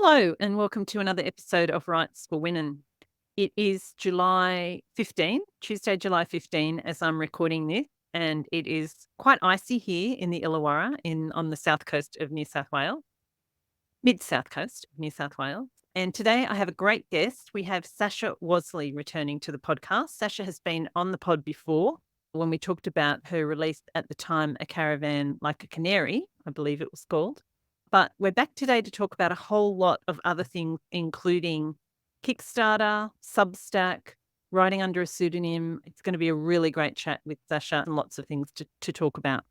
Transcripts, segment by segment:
Hello, and welcome to another episode of Rights for Women. It is July 15, Tuesday, July 15, as I'm recording this, and it is quite icy here in the Illawarra on the south coast of New South Wales, mid-south coast of New South Wales. And today I have a great guest. We have Sasha Wasley returning to the podcast. Sasha has been on the pod before when we talked about her release at the time, A Caravan Like a Canary, I believe it was called. But we're back today to talk about a whole lot of other things, including Kickstarter, Substack, writing under a pseudonym. It's going to be a really great chat with Sasha and lots of things to talk about.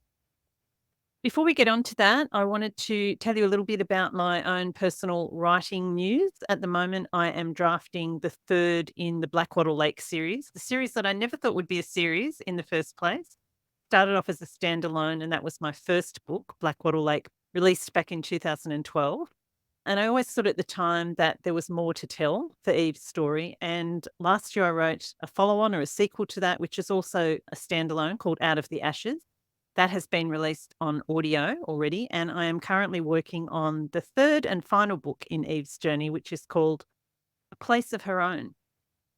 Before we get on to that, I wanted to tell you a little bit about my own personal writing news. At the moment, I am drafting the third in the Blackwattle Lake series, the series that I never thought would be a series in the first place. Started off as a standalone, and that was my first book, Blackwattle Lake, released back in 2012. And I always thought at the time that there was more to tell for Eve's story. And last year I wrote a follow-on or a sequel to that, which is also a standalone called Out of the Ashes. That has been released on audio already. And I am currently working on the third and final book in Eve's journey, which is called A Place of Her Own.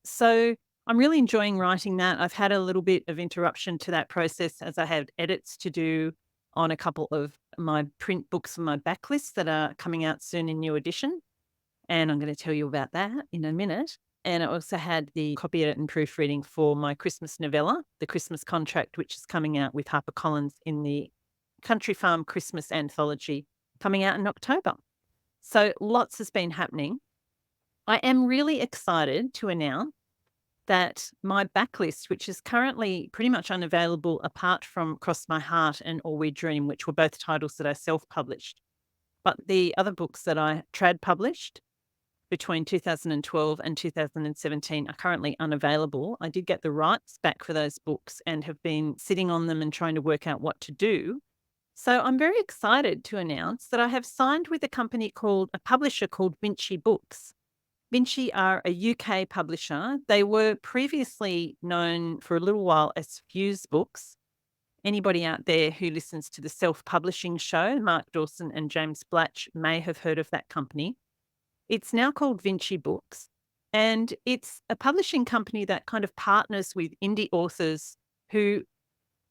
So I'm really enjoying writing that. I've had a little bit of interruption to that process as I had edits to do on a couple of my print books and my backlist that are coming out soon in new edition. And I'm going to tell you about that in a minute. And I also had the copy edit and proofreading for my Christmas novella, The Christmas Contract, which is coming out with HarperCollins in the Country Farm Christmas Anthology coming out in October. So lots has been happening. I am really excited to announce that my backlist, which is currently pretty much unavailable apart from Cross My Heart and All We Dream, which were both titles that I self-published. But the other books that I trad published between 2012 and 2017 are currently unavailable. I did get the rights back for those books and have been sitting on them and trying to work out what to do. So I'm very excited to announce that I have signed with a publisher called Vinci Books. Vinci are a UK publisher. They were previously known for a little while as Fuse Books. Anybody out there who listens to the self-publishing show, Mark Dawson and James Blatch, may have heard of that company. It's now called Vinci Books, and it's a publishing company that kind of partners with indie authors who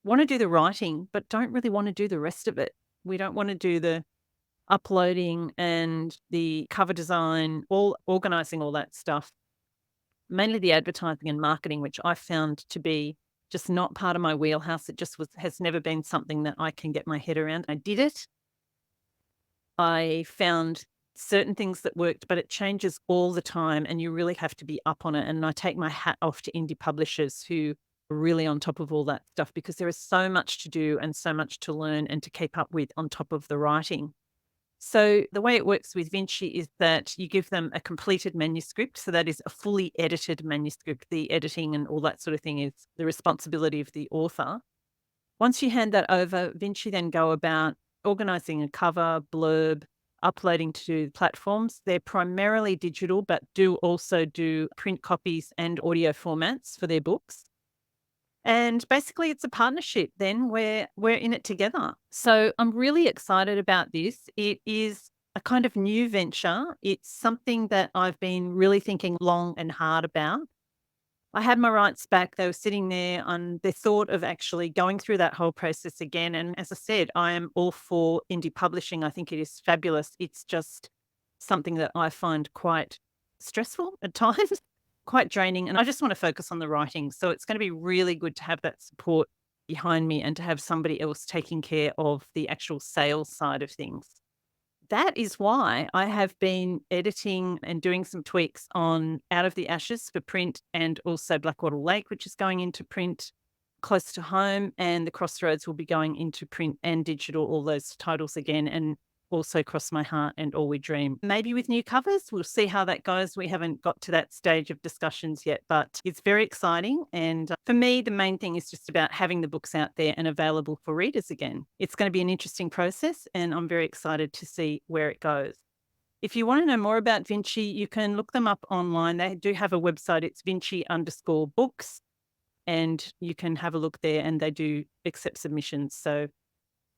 want to do the writing but don't really want to do the rest of it. We don't want to do the uploading and the cover design, all organizing all that stuff, mainly the advertising and marketing, which I found to be just not part of my wheelhouse. It just has never been something that I can get my head around. I did it. I found certain things that worked, but it changes all the time and you really have to be up on it. And I take my hat off to indie publishers who are really on top of all that stuff, because there is so much to do and so much to learn and to keep up with on top of the writing. So the way it works with Vinci is that you give them a completed manuscript. So that is a fully edited manuscript. The editing and all that sort of thing is the responsibility of the author. Once you hand that over, Vinci then go about organizing a cover, blurb, uploading to platforms. They're primarily digital, but do also do print copies and audio formats for their books. And basically it's a partnership then where we're in it together. So I'm really excited about this. It is a kind of new venture. It's something that I've been really thinking long and hard about. I had my rights back. They were sitting there on the thought of actually going through that whole process again. And as I said, I am all for indie publishing. I think it is fabulous. It's just something that I find quite stressful at times, quite draining. And I just want to focus on the writing. So it's going to be really good to have that support behind me and to have somebody else taking care of the actual sales side of things. That is why I have been editing and doing some tweaks on Out of the Ashes for print, and also Blackwattle Lake, which is going into print close to home, and The Crossroads will be going into print and digital, all those titles again, and also Cross My Heart and All We Dream. Maybe with new covers, we'll see how that goes. We haven't got to that stage of discussions yet, but it's very exciting. And for me, the main thing is just about having the books out there and available for readers again. It's going to be an interesting process, and I'm very excited to see where it goes. If you want to know more about Vinci, you can look them up online. They do have a website. It's Vinci_books, and you can have a look there, and they do accept submissions. So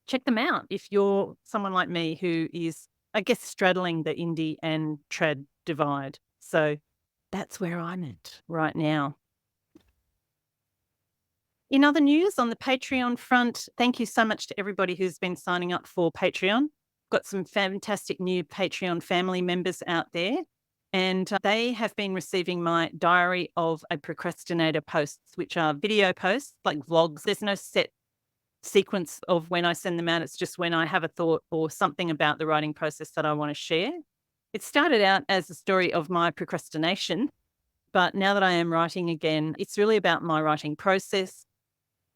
check them out if you're someone like me who is I guess, straddling the indie and trad divide. So that's where I'm at right now. In other news on the Patreon front, thank you so much to everybody who's been signing up for Patreon. Got some fantastic new Patreon family members out there, and they have been receiving my Diary of a Procrastinator posts, which are video posts like vlogs. There's no set sequence of when I send them out. It's just when I have a thought or something about the writing process that I want to share. It started out as a story of my procrastination, but now that I am writing again, it's really about my writing process,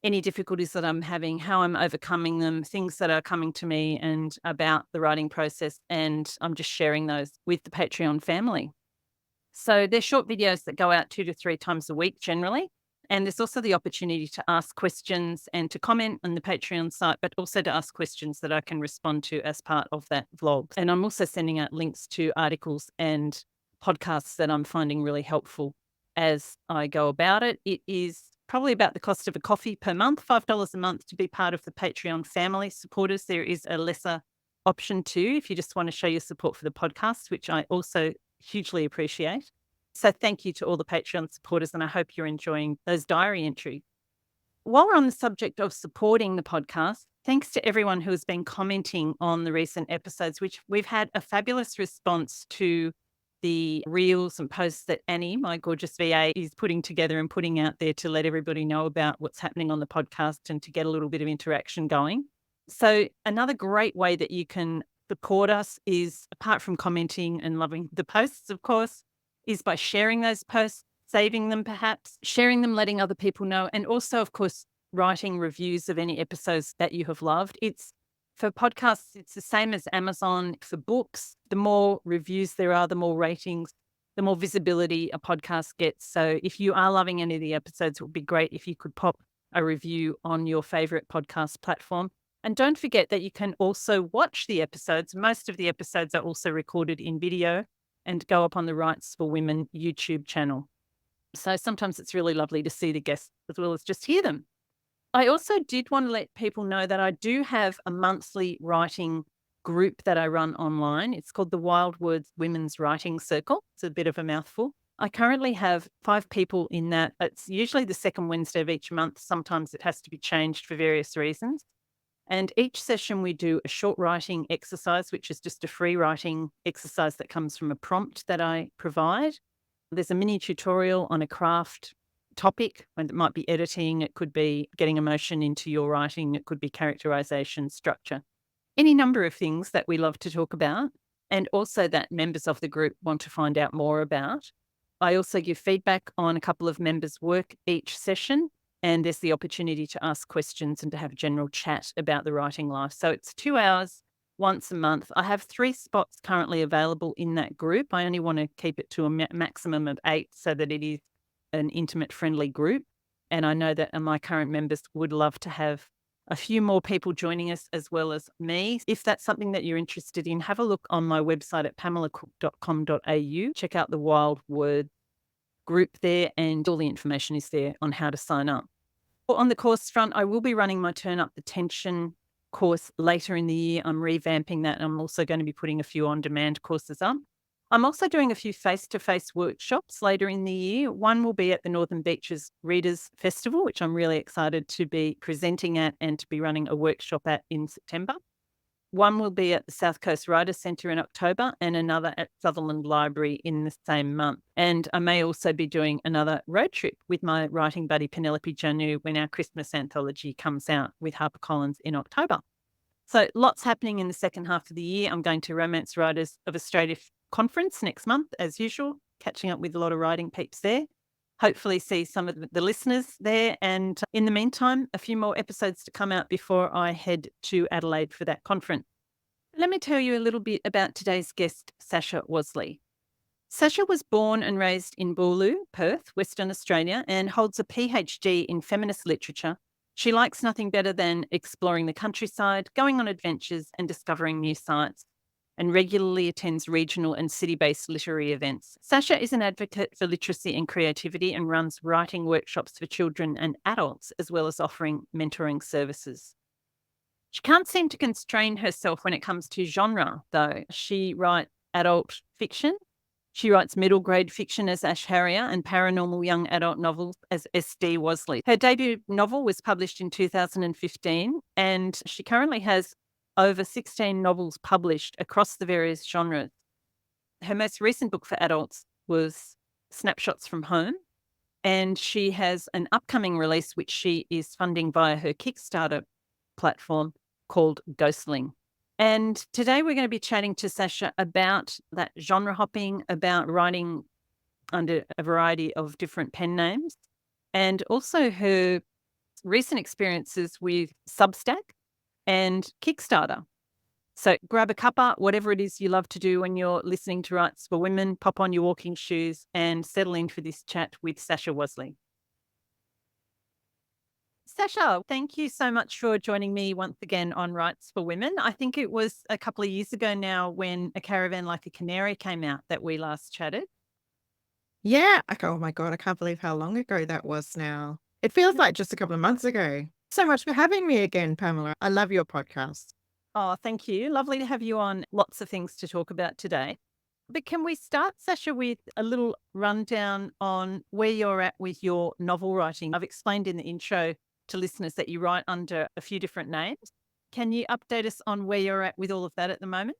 any difficulties that I'm having, how I'm overcoming them, things that are coming to me and about the writing process. And I'm just sharing those with the Patreon family. So they're short videos that go out 2 to 3 times a week generally. And there's also the opportunity to ask questions and to comment on the Patreon site, but also to ask questions that I can respond to as part of that vlog. And I'm also sending out links to articles and podcasts that I'm finding really helpful as I go about it. It is probably about the cost of a coffee per month, $5 a month to be part of the Patreon family supporters. There is a lesser option too, if you just want to show your support for the podcast, which I also hugely appreciate. So thank you to all the Patreon supporters, and I hope you're enjoying those diary entries. While we're on the subject of supporting the podcast, thanks to everyone who has been commenting on the recent episodes, which we've had a fabulous response to the reels and posts that Annie, my gorgeous VA, is putting together and putting out there to let everybody know about what's happening on the podcast and to get a little bit of interaction going. So another great way that you can support us is, apart from commenting and loving the posts, of course, is by sharing those posts, saving them perhaps, sharing them, letting other people know, and also, of course, writing reviews of any episodes that you have loved. It's for podcasts, it's the same as Amazon. For books, the more reviews there are, the more ratings, the more visibility a podcast gets. So if you are loving any of the episodes, it would be great if you could pop a review on your favorite podcast platform. And don't forget that you can also watch the episodes. Most of the episodes are also recorded in video and go up on the Rights for Women YouTube channel. So sometimes it's really lovely to see the guests as well as just hear them. I also did want to let people know that I do have a monthly writing group that I run online. It's called the Wildwords Women's Writing Circle. It's a bit of a mouthful. I currently have 5 people in that. It's usually the second Wednesday of each month. Sometimes it has to be changed for various reasons. And each session we do a short writing exercise, which is just a free writing exercise that comes from a prompt that I provide. There's a mini tutorial on a craft topic, and it might be editing, it could be getting emotion into your writing, it could be characterization, structure, any number of things that we love to talk about, and also that members of the group want to find out more about. I also give feedback on a couple of members' work each session, and there's the opportunity to ask questions and to have a general chat about the writing life. So it's 2 hours once a month. I have 3 spots currently available in that group. I only want to keep it to a maximum of 8 so that it is an intimate, friendly group. And I know that my current members would love to have a few more people joining us as well as me. If that's something that you're interested in, have a look on my website at pamelacook.com.au. Check out the Wild Word group there, and all the information is there on how to sign up. On the course front, I will be running my Turn Up the Tension course later in the year. I'm revamping that. I'm also going to be putting a few on-demand courses up. I'm also doing a few face-to-face workshops later in the year. One will be at the Northern Beaches Readers Festival, which I'm really excited to be presenting at and to be running a workshop at in September. One will be at the South Coast Writers Centre in October, and another at Sutherland Library in the same month. And I may also be doing another road trip with my writing buddy Penelope Janu when our Christmas anthology comes out with HarperCollins in October. So lots happening in the second half of the year. I'm going to Romance Writers of Australia conference next month, as usual, catching up with a lot of writing peeps there. Hopefully see some of the listeners there. And in the meantime, a few more episodes to come out before I head to Adelaide for that conference. Let me tell you a little bit about today's guest, Sasha Wasley. Sasha was born and raised in Boorloo, Perth, Western Australia, and holds a PhD in feminist literature. She likes nothing better than exploring the countryside, going on adventures and discovering new sites, and regularly attends regional and city-based literary events. Sasha is an advocate for literacy and creativity and runs writing workshops for children and adults, as well as offering mentoring services. She can't seem to constrain herself when it comes to genre, though. She writes adult fiction. She writes middle grade fiction as Ash Harrier and paranormal young adult novels as S.D. Wasley. Her debut novel was published in 2015, and she currently has over 16 novels published across the various genres. Her most recent book for adults was Snapshots from Home, and she has an upcoming release which she is funding via her Kickstarter platform called Ghostling. And today we're going to be chatting to Sasha about that genre hopping, about writing under a variety of different pen names, and also her recent experiences with Substack and Kickstarter. So grab a cuppa, whatever it is you love to do when you're listening to Rights for Women, pop on your walking shoes and settle in for this chat with Sasha Wasley. Sasha, thank you so much for joining me once again on Rights for Women. I think it was a couple of years ago now when A Caravan Like a Canary came out that we last chatted. Yeah. Oh my God, I can't believe how long ago that was now. It feels like just a couple of months ago. So much for having me again, Pamela. I love your podcast. Oh, thank you. Lovely to have you on. Lots of things to talk about today. But can we start, Sasha, with a little rundown on where you're at with your novel writing? I've explained in the intro to listeners that you write under a few different names. Can you update us on where you're at with all of that at the moment?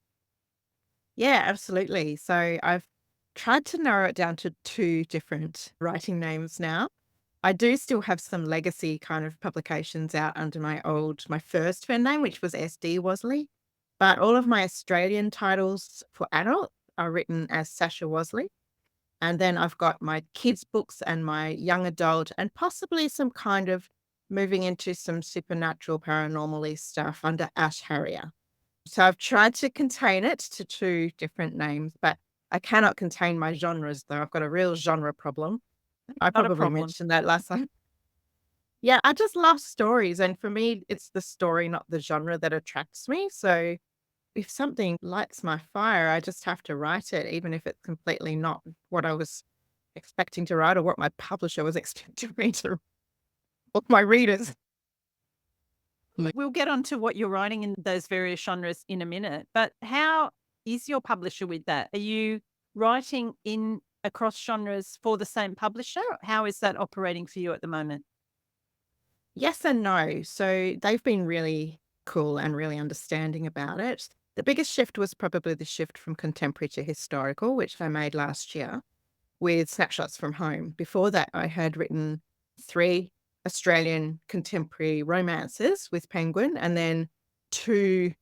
Yeah, absolutely. So I've tried to narrow it down to 2 different writing names now. I do still have some legacy kind of publications out under my first pen name, which was SD Wasley. But all of my Australian titles for adult are written as Sasha Wasley. And then I've got my kids' books and my young adult, and possibly some kind of moving into some supernatural, paranormal stuff under Ash Harrier. So I've tried to contain it to 2 different names, but I cannot contain my genres, though. I've got a real genre problem. I Not a probably problem. mentioned that last time. Yeah, I just love stories. And for me, it's the story, not the genre that attracts me. So if something lights my fire, I just have to write it, even if it's completely not what I was expecting to write or what my publisher was expecting me to, or my readers. We'll get on to what you're writing in those various genres in a minute. But how is your publisher with that? Are you writing in across genres for the same publisher? How is that operating for you at the moment? Yes and no. So they've been really cool and really understanding about it. The biggest shift was probably the shift from contemporary to historical, which I made last year with Snapshots from Home. Before that, I had written 3 Australian contemporary romances with Penguin, and then 2,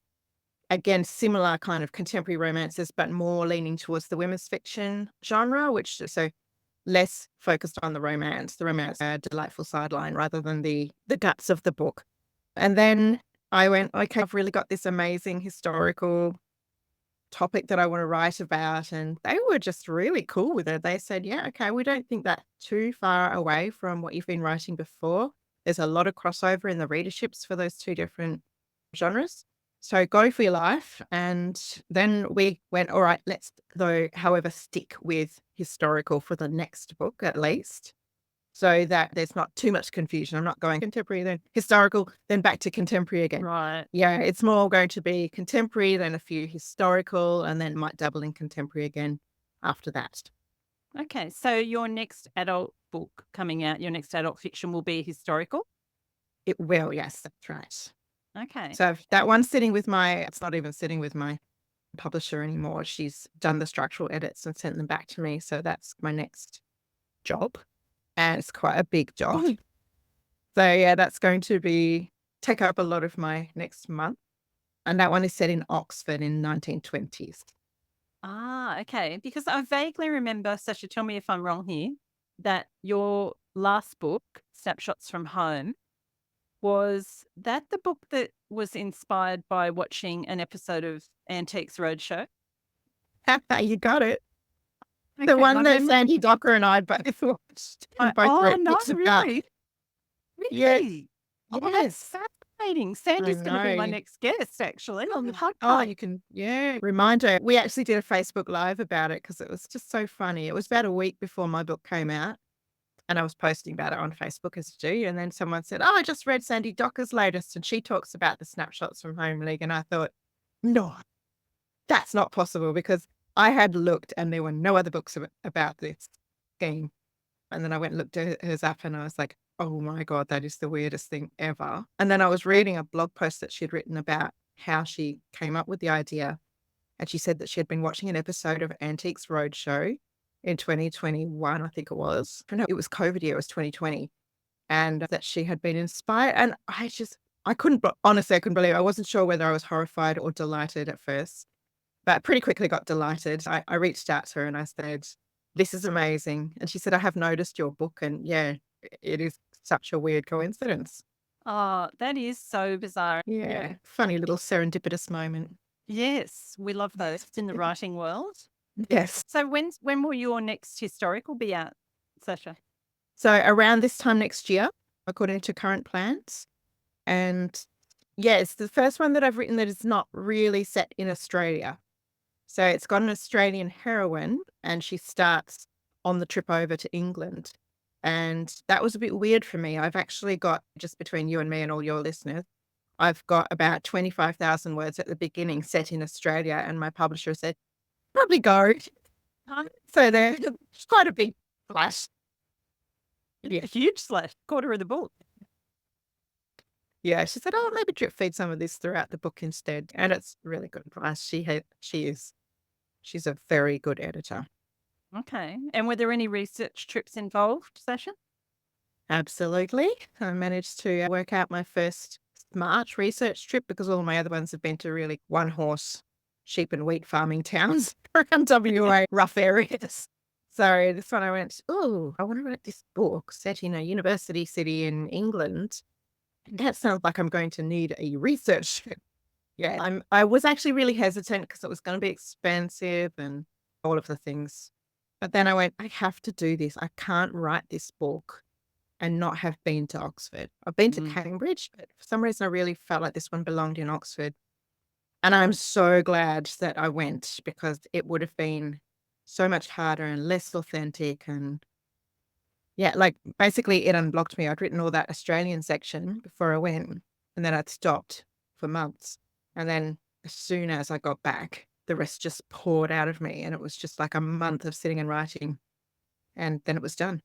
again, similar kind of contemporary romances, but more leaning towards the women's fiction genre, which so less focused on the romance. The romance a delightful sideline rather than the guts of the book. And then I went, okay, I've really got this amazing historical topic that I want to write about. And they were just really cool with it. They said, yeah, okay, we don't think that's too far away from what you've been writing before. There's a lot of crossover in the readerships for those 2 different genres. So go for your life. And then we went, all right, let's though, however, stick with historical for the next book at least, so that there's not too much confusion. I'm not going contemporary, then historical, then back to contemporary again. Right. Yeah, it's more going to be contemporary, then a few historical, and then might double in contemporary again after that. Okay. So your next adult book coming out, your next adult fiction will be historical? It will, yes, that's right. Okay. So that one's sitting with it's not even sitting with my publisher anymore. She's done the structural edits and sent them back to me. So that's my next job. And it's quite a big job. So yeah, that's going to take up a lot of my next month. And that one is set in Oxford in 1920s. Ah, okay. Because I vaguely remember, Sasha, tell me if I'm wrong here, that your last book, Snapshots from Home, was that the book that was inspired by watching an episode of Antiques Roadshow? You got it. Okay, The one my that mem- Sandy Docker and I both watched and both oh, wrote no, books about. really? Yeah. Really? Oh, that's Yes. fascinating. I Sandy's going to be my know. next guest, actually, on the Oh, podcast. you can, yeah. Reminder. We actually did a Facebook Live about it because it was just so funny. It was about a week before my book came out. And I was posting about it on Facebook as you do. And then someone said, oh, I just read Sandy Docker's latest and she talks about the snapshots from Home League. And I thought, no, that's not possible because I had looked and there were no other books about this scheme. And then I went and looked at hers up and I was like, oh my God, that is the weirdest thing ever. And then I was reading a blog post that she'd written about how she came up with the idea. And she said that she had been watching an episode of Antiques Roadshow in 2021, I think it was. No, it was COVID year, it was 2020. And that she had been inspired. And I couldn't believe it. I wasn't sure whether I was horrified or delighted at first, but pretty quickly got delighted. I reached out to her and I said, this is amazing. And she said, I have noticed your book. And yeah, it is such a weird coincidence. Oh, that is so bizarre. Yeah. Funny little serendipitous moment. Yes, we love those in the writing world. Yes. So when will your next historical be out, Sasha? So around this time next year, according to current plans. And yeah, it's the first one that I've written that is not really set in Australia. So it's got an Australian heroine and she starts on the trip over to England. And that was a bit weird for me. I've actually got, just between you and me and all your listeners, I've got about 25,000 words at the beginning set in Australia. And my publisher said, probably go. So there's quite a big splash. Yeah. A huge slash, quarter of the book. Yeah, she said, oh, maybe drip feed some of this throughout the book instead. And it's really good advice. She's a very good editor. Okay. And were there any research trips involved, Sasha? Absolutely. I managed to work out my first smart research trip because all my other ones have been to really one-horse sheep and wheat farming towns around WA, rough areas. So this one I went, oh, I want to write this book set in a university city in England. That sounds like I'm going to need a research trip. Yeah, I was actually really hesitant because it was going to be expensive and all of the things. But then I went, I have to do this. I can't write this book and not have been to Oxford. I've been to Cambridge, but for some reason I really felt like this one belonged in Oxford. And I'm so glad that I went because it would have been so much harder and less authentic. And yeah, like basically it unblocked me. I'd written all that Australian section before I went and then I'd stopped for months. And then as soon as I got back, the rest just poured out of me. And it was just like a month of sitting and writing. And then it was done.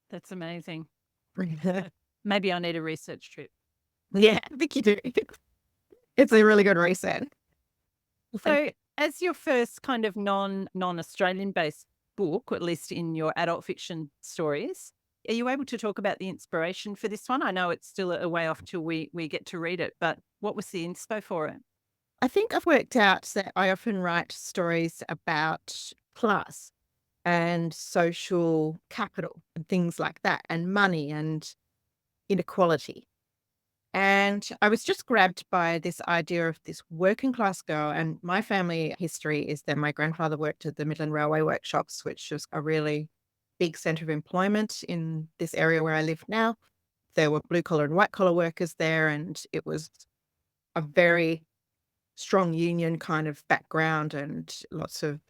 That's amazing. Maybe I need a research trip. Yeah, I think you do. It's a really good reset. So as your first kind of non-Australian based book, or at least in your adult fiction stories, are you able to talk about the inspiration for this one? I know it's still a way off till we get to read it, but what was the inspo for it? I think I've worked out that I often write stories about class and social capital and things like that, and money and inequality. And I was just grabbed by this idea of this working class girl. And my family history is that my grandfather worked at the Midland Railway Workshops, which was a really big centre of employment in this area where I live now. There were blue collar and white collar workers there, and it was a very strong union kind of background and lots of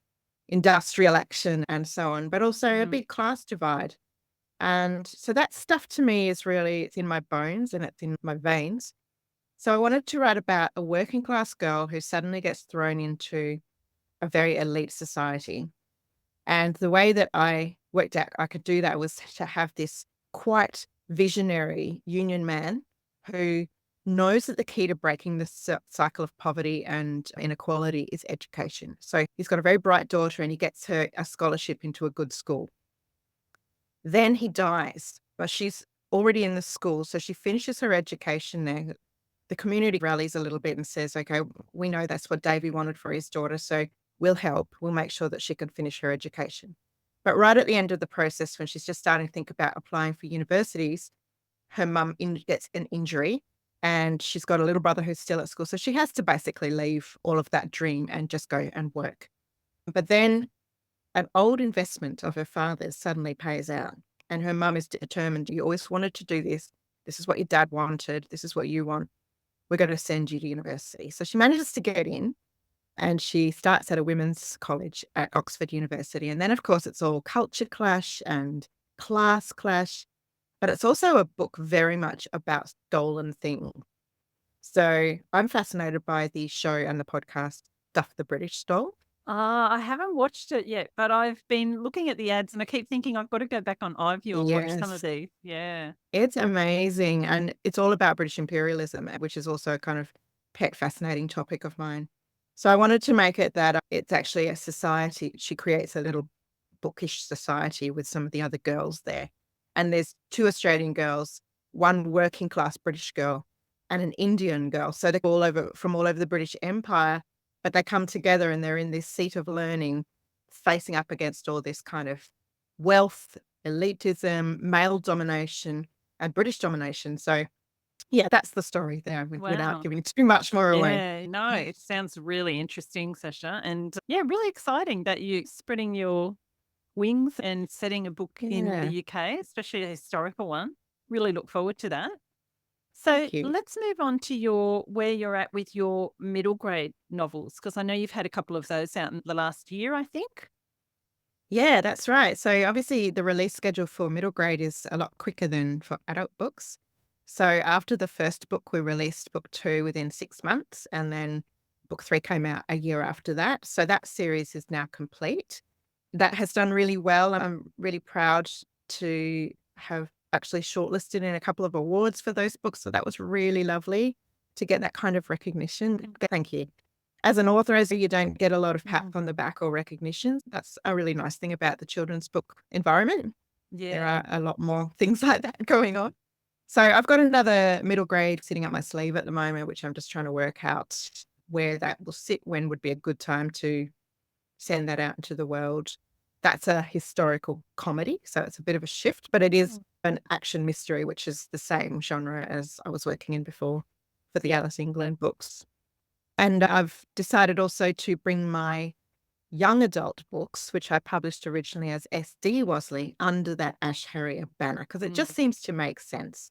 industrial action and so on, but also a big class divide. And so that stuff to me is really, it's in my bones and it's in my veins. So I wanted to write about a working class girl who suddenly gets thrown into a very elite society. And the way that I worked out I could do that was to have this quite visionary union man who knows that the key to breaking the cycle of poverty and inequality is education. So he's got a very bright daughter and he gets her a scholarship into a good school. Then he dies, but she's already in the school. So she finishes her education there. The community rallies a little bit and says, okay, we know that's what Davey wanted for his daughter. So we'll help. We'll make sure that she can finish her education. But right at the end of the process, when she's just starting to think about applying for universities, her mum gets an injury and she's got a little brother who's still at school. So she has to basically leave all of that dream and just go and work. But then an old investment of her father's suddenly pays out. And her mum is determined, you always wanted to do this. This is what your dad wanted. This is what you want. We're going to send you to university. So she manages to get in and she starts at a women's college at Oxford University. And then, of course, it's all culture clash and class clash, but it's also a book very much about stolen things. So I'm fascinated by the show and the podcast Stuff the British Stole. I haven't watched it yet, but I've been looking at the ads and I keep thinking I've got to go back on iView and watch some of Yes, these. Yeah. it's amazing. And it's all about British imperialism, which is also a kind of pet fascinating topic of mine. So I wanted to make it that it's actually a society. She creates a little bookish society with some of the other girls there. And there's two Australian girls, one working class British girl and an Indian girl. So they're all over from all over the British Empire, but they come together and they're in this seat of learning, facing up against all this kind of wealth, elitism, male domination, and British domination. So yeah, that's the story there without Wow. giving too much more away. Yeah, no, it sounds really interesting, Sasha. And yeah, really exciting that you spreading your wings and setting a book in the Yeah, UK, especially a historical one. Really look forward to that. So thank you. let's move on to where you're at with your middle grade novels, because I know you've had a couple of those out in the last year, I think. Yeah, that's right. So obviously the release schedule for middle grade is a lot quicker than for adult books. So after the first book, we released book 2 within 6 months, and then book 3 came out a year after that. So that series is now complete. That has done really well. I'm really proud to have actually shortlisted in a couple of awards for those books. So that was really lovely to get that kind of recognition. Thank you. As an author, as you don't get a lot of pats Mhm. on the back or recognition. That's a really nice thing about the children's book environment. There Yeah. are a lot more things like that going on. So I've got another middle grade sitting up my sleeve at the moment, which I'm just trying to work out where that will sit, when would be a good time to send that out into the world. That's a historical comedy, so it's a bit of a shift, but it is Mm. an action mystery, which is the same genre as I was working in before for the Yeah. Alice England books. And I've decided also to bring my young adult books, which I published originally as SD Wasley, under that Ash Harrier banner, because it just Mm. seems to make sense,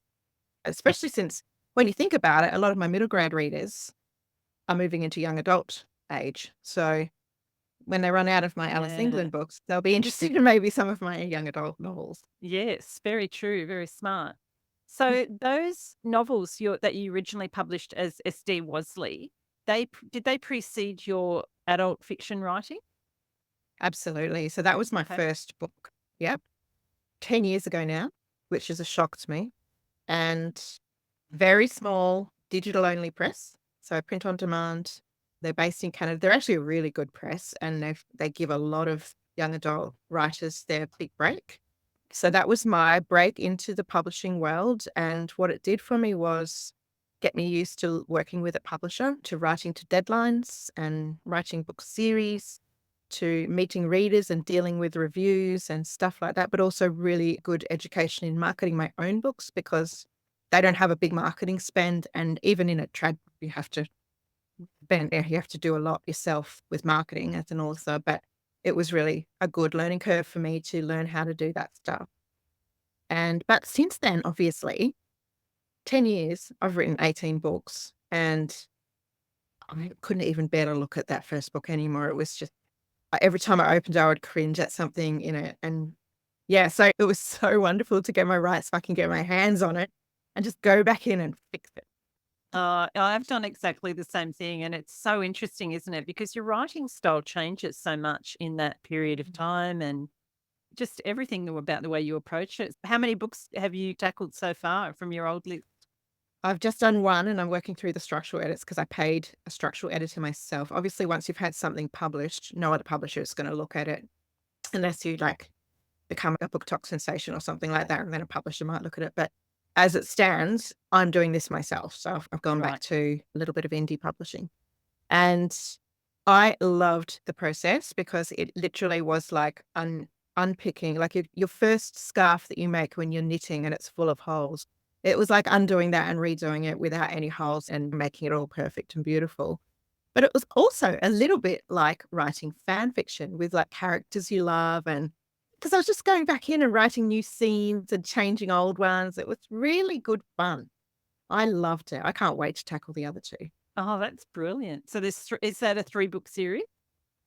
especially since when you think about it, a lot of my middle grade readers are moving into young adult age. So when they run out of my Alice Yeah. England books, they'll be interested in maybe some of my young adult novels. Yes, very true, very smart. So those novels that you originally published as SD Wasley, did they precede your adult fiction writing? Absolutely. So that was my Okay. first book. Yep. 10 years ago now, which is a shock to me. And very small digital only press. So print on demand. They're based in Canada. They're actually a really good press, and they give a lot of young adult writers their big break. So that was my break into the publishing world. And what it did for me was get me used to working with a publisher, to writing to deadlines and writing book series, to meeting readers and dealing with reviews and stuff like that, but also really good education in marketing my own books, because they don't have a big marketing spend. And even in a trad, you have to you have to do a lot yourself with marketing as an author. But it was really a good learning curve for me to learn how to do that stuff. But since then, obviously, 10 years, I've written 18 books, and I couldn't even bear to look at that first book anymore. It was just every time I opened it, I would cringe at something in it. And yeah, so it was so wonderful to get my rights so I can get my hands on it and just go back in and fix it. I've done exactly the same thing. And it's so interesting, isn't it? Because your writing style changes so much in that period of time and just everything about the way you approach it. How many books have you tackled so far from your old list? I've just done one, and I'm working through the structural edits because I paid a structural editor myself. Obviously, once you've had something published, no other publisher is going to look at it unless you like become a book talk sensation or something like that, and then a publisher might look at it. But as it stands, I'm doing this myself. So I've gone back Right. to a little bit of indie publishing. And I loved the process because it literally was like unpicking, like your first scarf that you make when you're knitting and it's full of holes. It was like undoing that and redoing it without any holes and making it all perfect and beautiful. But it was also a little bit like writing fan fiction with like characters you love. And because I was just going back in and writing new scenes and changing old ones. It was really good fun. I loved it. I can't wait to tackle the other two. Oh, that's brilliant. So is that a 3-book series?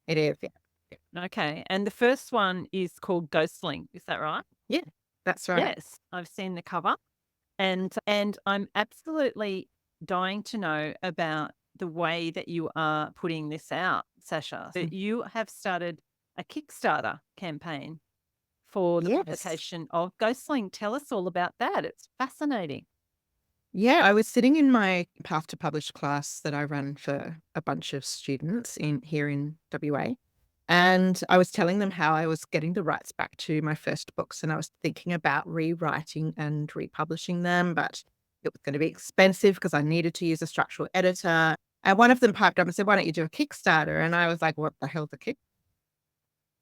It is. Yeah. Okay. And the first one is called Ghostling. Is that right? Yeah. That's right. Yes, I've seen the cover, and I'm absolutely dying to know about the way that you are putting this out, Sasha. So you have started a Kickstarter campaign for the Yes. publication of Ghostling. Tell us all about that. It's fascinating. Yeah, I was sitting in my Path to Publish class that I run for a bunch of students here in WA. And I was telling them how I was getting the rights back to my first books, and I was thinking about rewriting and republishing them, but it was going to be expensive because I needed to use a structural editor. And one of them piped up and said, "Why don't you do a Kickstarter?" And I was like, "What the hell's a Kickstarter?"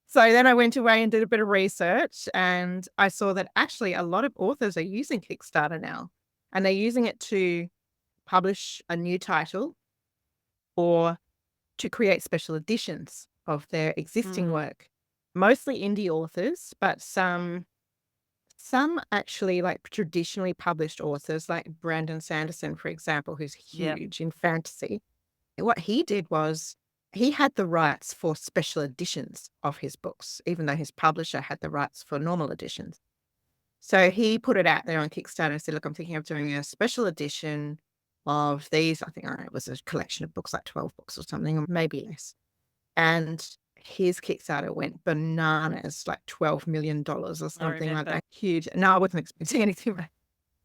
So then I went away and did a bit of research, and I saw that actually a lot of authors are using Kickstarter now, and they're using it to publish a new title or to create special editions of their existing work. Mostly indie authors, but some actually like traditionally published authors like Brandon Sanderson, for example, who's Yep. huge in fantasy. What he did was he had the rights for special editions of his books, even though his publisher had the rights for normal editions. So he put it out there on Kickstarter and said, "Look, I'm thinking of doing a special edition of these." I think, I don't know, it was a collection of books, like 12 books or something, or maybe less. And his Kickstarter went bananas, like $12 million or I something like remember. that. Huge. No, I wasn't expecting anything like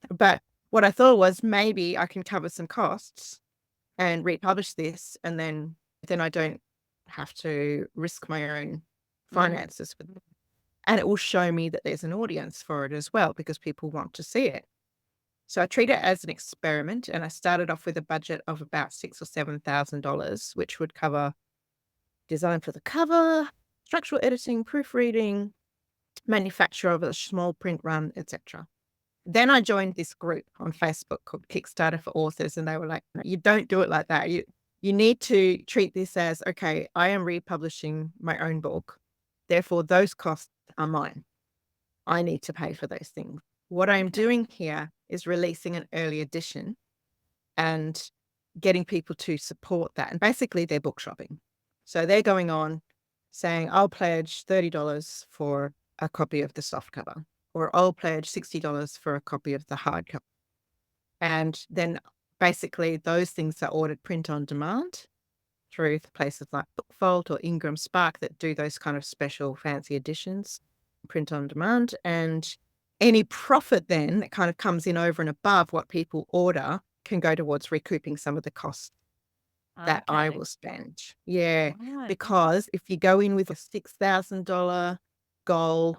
that. But what I thought was maybe I can cover some costs and republish this, and then I don't have to risk my own finances with it. And it will show me that there's an audience for it as well, because people want to see it. So I treat it as an experiment, and I started off with a budget of about $6,000 or $7,000, which would cover design for the cover, structural editing, proofreading, manufacture of a small print run, etc. Then I joined this group on Facebook called Kickstarter for Authors, and they were like, "No, you don't do it like that. You need to treat this as, okay, I am republishing my own book. Therefore, those costs are mine. I need to pay for those things. What I'm doing here is releasing an early edition and getting people to support that. And basically, they're book shopping. So they're going on saying, I'll pledge $30 for a copy of the softcover, or I'll pledge $60 for a copy of the hardcover. And then basically those things are ordered print on demand through places like BookVault or Ingram Spark that do those kind of special fancy editions, print on demand. And any profit then that kind of comes in over and above what people order can go towards recouping some of the costs that I will spend. Yeah. Right. Because if you go in with a $6,000 goal,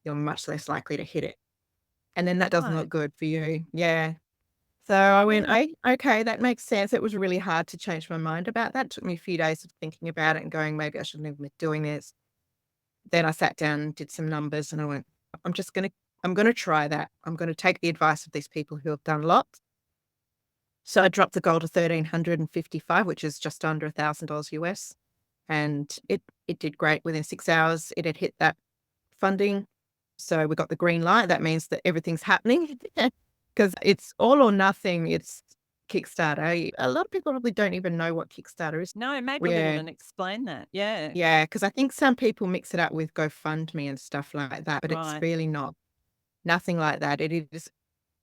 you're much less likely to hit it. And then that doesn't Right. look good for you. Yeah. So I went, Yeah. okay, that makes sense. It was really hard to change my mind about that. It took me a few days of thinking about it and going, maybe I shouldn't have been doing this. Then I sat down and did some numbers, and I went, I'm going to try that. I'm going to take the advice of these people who have done lots. So I dropped the goal to 1,355, which is just under $1,000 US. And it did great. Within 6 hours, it had hit that funding. So we got the green light. That means that everything's happening because it's all or nothing. It's Kickstarter. A lot of people probably don't even know what Kickstarter is. No, maybe a little and explain that. Yeah. Yeah, because I think some people mix it up with GoFundMe and stuff like that, but it's Right. really nothing like that.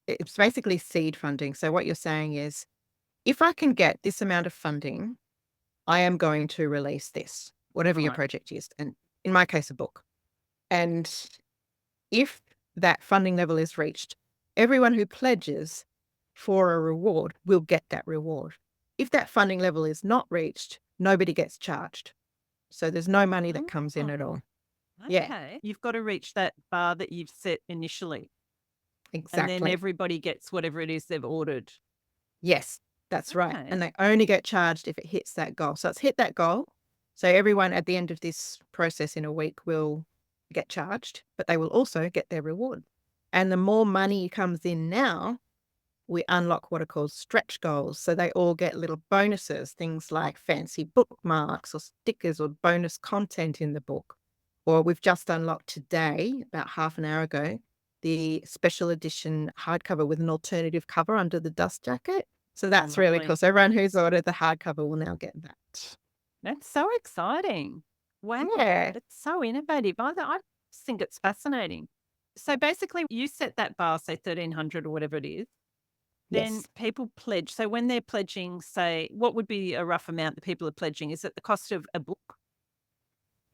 It's basically seed funding. So what you're saying is, if I can get this amount of funding, I am going to release this, whatever your Right. project is. And in my case, a book. And if that funding level is reached, everyone who pledges for a reward will get that reward. If that funding level is not reached, nobody gets charged. So there's no money that comes in at all. Yeah, Okay. You've got to reach that bar that you've set initially, and then exactly. everybody gets whatever it is they've ordered. Yes, that's right. Okay. And they only get charged if it hits that goal. So it's hit that goal. So everyone at the end of this process in a week will get charged, but they will also get their reward. And the more money comes in now, we unlock what are called stretch goals. So they all get little bonuses, things like fancy bookmarks or stickers or bonus content in the book. Or we've just unlocked today, about half an hour ago, the special edition hardcover with an alternative cover under the dust jacket. So that's really Lovely. cool. So everyone who's ordered the hardcover will now get that. That's so exciting. Wow. Yeah. That's so innovative. I just think it's fascinating. So basically, you set that bar, say 1,300 or whatever it is, then Yes. people pledge. So when they're pledging, say, what would be a rough amount that people are pledging? Is it the cost of a book?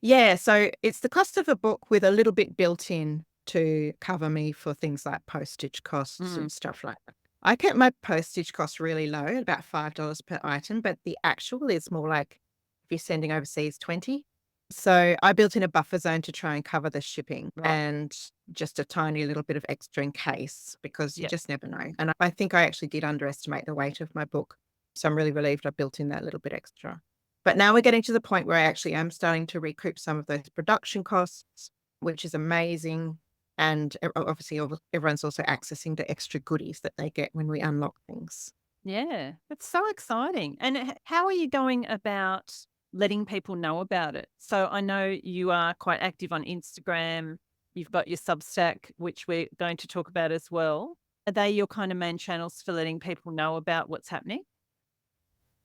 Yeah, so it's the cost of a book with a little bit built in to cover me for things like postage costs Mm. and stuff like that. I kept my postage costs really low, about $5 per item, but the actual is more like if you're sending overseas, 20. So I built in a buffer zone to try and cover the shipping Right. and just a tiny little bit of extra in case because you Yeah. just never know. And I think I actually did underestimate the weight of my book. So I'm really relieved I built in that little bit extra. But now we're getting to the point where I actually am starting to recoup some of those production costs, which is amazing. And obviously, everyone's also accessing the extra goodies that they get when we unlock things. Yeah. That's so exciting. And how are you going about letting people know about it? So I know you are quite active on Instagram. You've got your Substack, which we're going to talk about as well. Are they your kind of main channels for letting people know about what's happening?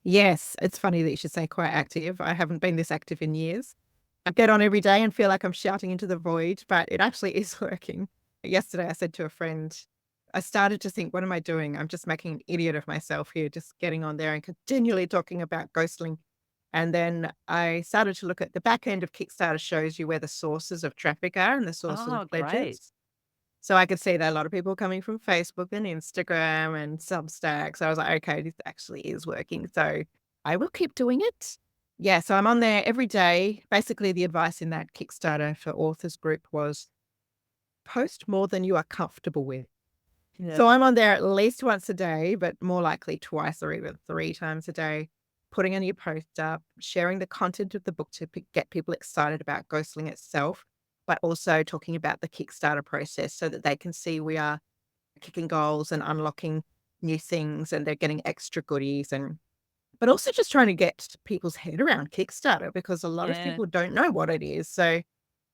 Yes, it's funny that you should say quite active. I haven't been this active in years. I get on every day and feel like I'm shouting into the void, but it actually is working. Yesterday, I said to a friend, I started to think, what am I doing? I'm just making an idiot of myself here, just getting on there and continually talking about ghostling. And then I started to look at the back end of Kickstarter shows you where the sources of traffic are and the sources Oh, of great. pledges. So I could see that a lot of people coming from Facebook and Instagram and Substack. So I was like, okay, this actually is working. So I will keep doing it. Yeah. So I'm on there every day. Basically, the advice in that Kickstarter for authors group was post more than you are comfortable with. Yeah. So I'm on there at least once a day, but more likely twice or even 3 times a day, putting a new post up, sharing the content of the book to get people excited about ghostling itself, but also talking about the Kickstarter process so that they can see we are kicking goals and unlocking new things and they're getting extra goodies and but also just trying to get people's head around Kickstarter because a lot of Yeah. people don't know what it is. So